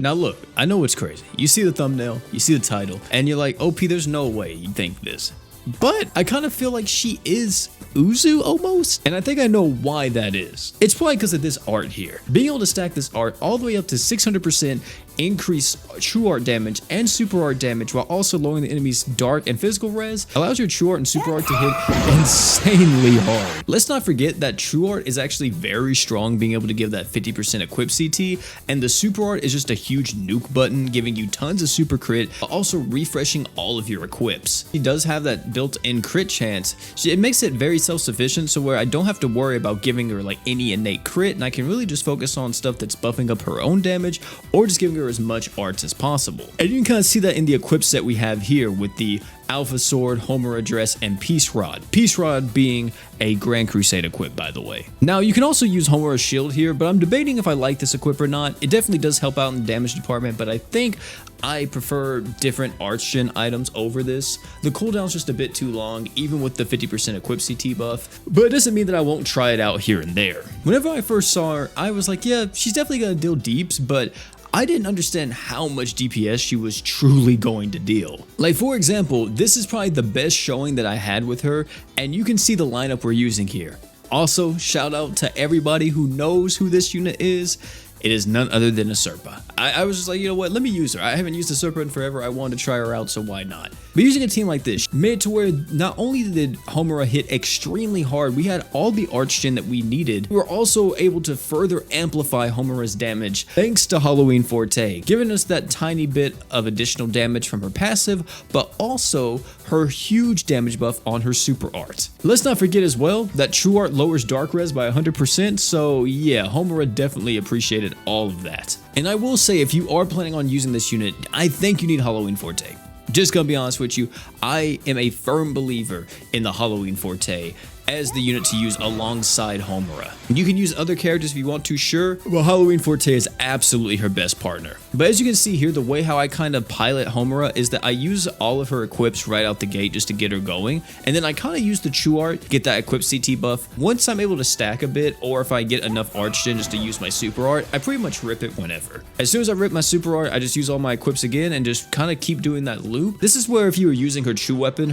Now look, I know it's crazy. You see the thumbnail, you see the title, and you're like, OP, there's no way you think this. But I kind of feel like she is Uzu almost, and I think I know why that is. It's probably because of this art here. Being able to stack this art all the way up to 600% increase true art damage and super art damage while also lowering the enemy's dark and physical res allows your true art and super art to hit insanely hard. Let's not forget that true art is actually very strong, being able to give that 50% equip CT, and the super art is just a huge nuke button giving you tons of super crit, also refreshing all of your equips. She does have that built-in crit chance. It makes it very self-sufficient, so where I don't have to worry about giving her like any innate crit, and I can really just focus on stuff that's buffing up her own damage or just giving her as much arts as possible. And you can kind of see that in the equip set we have here with the Alpha Sword, Homura Dress, and Peace Rod. Peace Rod being a Grand Crusade equip, by the way. Now, you can also use Homura's Shield here, but I'm debating if I like this equip or not. It definitely does help out in the damage department, but I think I prefer different arts gen items over this. The cooldown's just a bit too long, even with the 50% equip CT buff, but it doesn't mean that I won't try it out here and there. Whenever I first saw her, I was like, yeah, she's definitely gonna deal deeps, but I didn't understand how much DPS she was truly going to deal. Like, for example, this is probably the best showing that I had with her, and you can see the lineup we're using here. Also, shout out to everybody who knows who this unit is. It is none other than a Serpa. I was just like, you know what, let me use her. I haven't used a Serpa in forever. I wanted to try her out, so why not? But using a team like this made it to where not only did Homura hit extremely hard, we had all the arch gen that we needed. We were also able to further amplify Homura's damage thanks to Halloween Forte, giving us that tiny bit of additional damage from her passive, but also her huge damage buff on her super art. Let's not forget as well that true art lowers dark res by 100%, so yeah, Homura definitely appreciated all of that. And I will say, if you are planning on using this unit, I think you need Halloween Forte. Just gonna be honest with you, I am a firm believer in the Halloween Forte as the unit to use alongside Homura. You can use other characters if you want to, sure, but Halloween Forte is absolutely her best partner. But as you can see here, the way how I kind of pilot Homura is that I use all of her equips right out the gate just to get her going, and then I kind of use the true art to get that equip CT buff. Once I'm able to stack a bit, or if I get enough arch gen just to use my super art, I pretty much rip it whenever. As soon as I rip my super art, I just use all my equips again and just kind of keep doing that loop. This is where if you were using her true weapon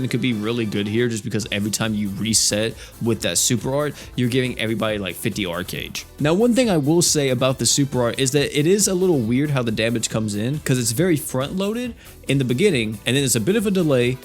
could be really good here, just because every time you reset with that super art, you're giving everybody like 50 arcade. Now, one thing I will say about the super art is that it is a little weird how the damage comes in, because it's very front loaded in the beginning, and then there's a bit of a delay,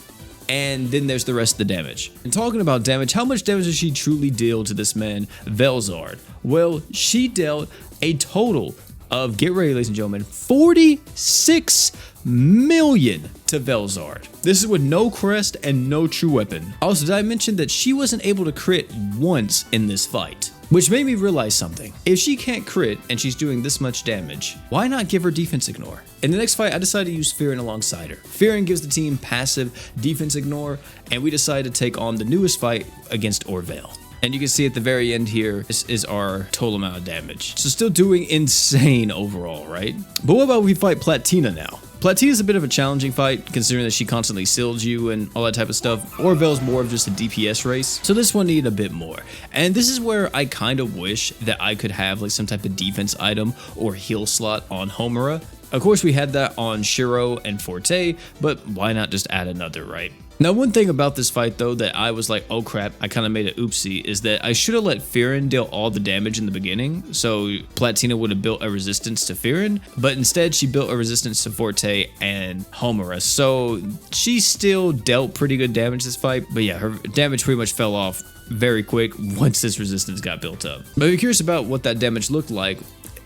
and then there's the rest of the damage. And talking about damage, how much damage does she truly deal to this man, Velzard? Well, she dealt a total of, get ready ladies and gentlemen, 46 million to Velzard. This is with no crest and no true weapon. Also, did I mention that she wasn't able to crit once in this fight? Which made me realize something. If she can't crit and she's doing this much damage, why not give her defense ignore? In the next fight, I decided to use Fearin alongside her. Fearin gives the team passive defense ignore, and we decided to take on the newest fight against Orvale. And you can see at the very end here, this is our total amount of damage. So still doing insane overall, right? But what about we fight Platina now? Platina is a bit of a challenging fight, considering that she constantly seals you and all that type of stuff. Orvale's more of just a DPS race, so this one needed a bit more. And this is where I kind of wish that I could have like some type of defense item or heal slot on Homura. Of course, we had that on Shiro and Forte, but why not just add another, right? Now, one thing about this fight, though, that I was like, oh crap, I kind of made an oopsie, is that I should have let Fearin deal all the damage in the beginning, so Platina would have built a resistance to Fearin, but instead she built a resistance to Forte and Homura, so she still dealt pretty good damage this fight, but yeah, her damage pretty much fell off very quick once this resistance got built up. But if you're curious about what that damage looked like,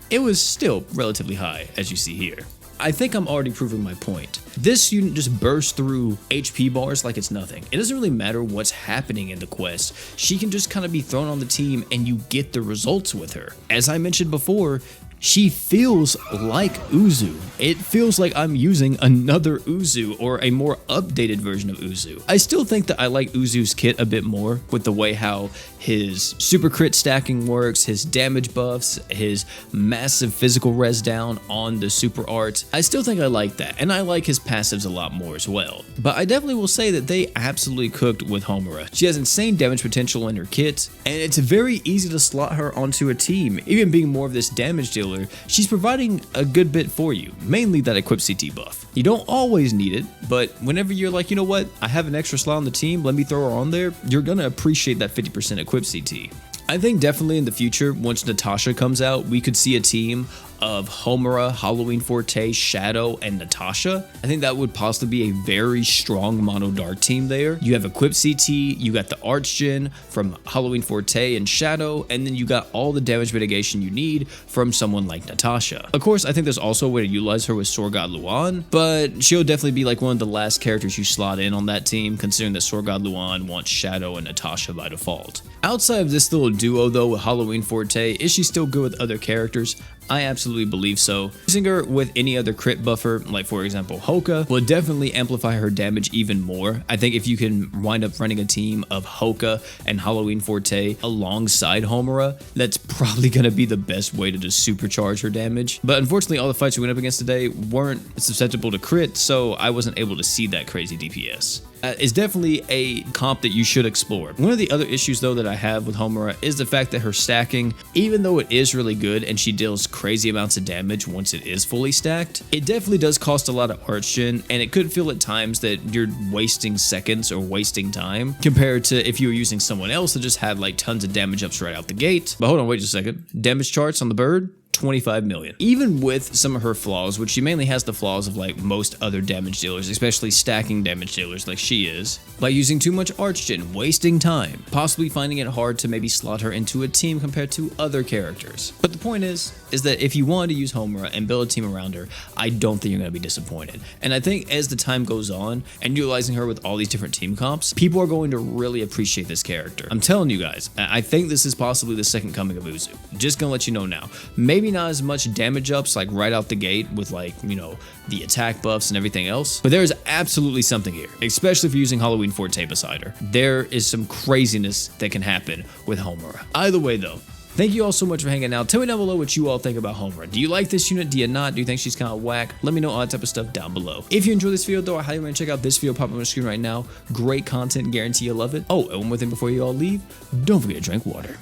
it was still relatively high, as you see here. I think I'm already proving my point. This unit just bursts through HP bars like it's nothing. It doesn't really matter what's happening in the quest. She can just kind of be thrown on the team and you get the results with her. As I mentioned before, she feels like Uzu. It feels like I'm using another Uzu or a more updated version of Uzu. I still think that I like Uzu's kit a bit more with the way how his super crit stacking works, his damage buffs, his massive physical res down on the super art. I still think I like that, and I like his passives a lot more as well. But I definitely will say that they absolutely cooked with Homura. She has insane damage potential in her kit, and it's very easy to slot her onto a team, even being more of this damage dealer dealer, she's providing a good bit for you, mainly that equip CT buff. You don't always need it, but whenever you're like, you know what, I have an extra slot on the team, let me throw her on there, you're gonna appreciate that 50% equip CT. I think definitely in the future, once Natasha comes out, we could see a team of Homura, Halloween Forte, Shadow, and Natasha. I think that would possibly be a very strong mono dart team there. You have Equip CT, you got the Archgen from Halloween Forte and Shadow, and then you got all the damage mitigation you need from someone like Natasha. Of course, I think there's also a way to utilize her with Sword God Luan, but she'll definitely be like one of the last characters you slot in on that team, considering that Sword God Luan wants Shadow and Natasha by default. Outside of this little duo though with Halloween Forte, is she still good with other characters? I absolutely believe so. Using her with any other crit buffer, like for example Hoka, will definitely amplify her damage even more. I think if you can wind up running a team of Hoka and Halloween Forte alongside Homura, that's probably going to be the best way to just supercharge her damage. But unfortunately, all the fights we went up against today weren't susceptible to crit, so I wasn't able to see that crazy DPS. Is definitely a comp that you should explore. One of the other issues though that I have with Homura is the fact that her stacking, even though it is really good and she deals crazy amounts of damage once it is fully stacked, it definitely does cost a lot of Archgen, and it could feel at times that you're wasting seconds or wasting time compared to if you were using someone else that just had like tons of damage ups right out the gate. But hold on, wait just a second. Damage charts on the bird? 25 million. Even with some of her flaws, which she mainly has the flaws of like most other damage dealers, especially stacking damage dealers like she is, by using too much Archgen, wasting time, possibly finding it hard to maybe slot her into a team compared to other characters. But the point is that if you wanted to use Homura and build a team around her, I don't think you're going to be disappointed. And I think as the time goes on and utilizing her with all these different team comps, people are going to really appreciate this character. I'm telling you guys, I think this is possibly the second coming of Uzu. Just gonna let you know now. Maybe not as much damage ups like right out the gate with like, you know, the attack buffs and everything else, but there is absolutely something here, especially if you're using Halloween Forte beside her. There is some craziness that can happen with Homura. Either way though, thank you all so much for hanging out. Tell me down below what you all think about Homura. Do you like this unit? Do you not? Do you think she's kind of whack? Let me know all that type of stuff down below. If you enjoyed this video though, I highly recommend check out this video popping on the screen right now. Great content, guarantee you'll love it. Oh, and one more thing before you all leave, don't forget to drink water.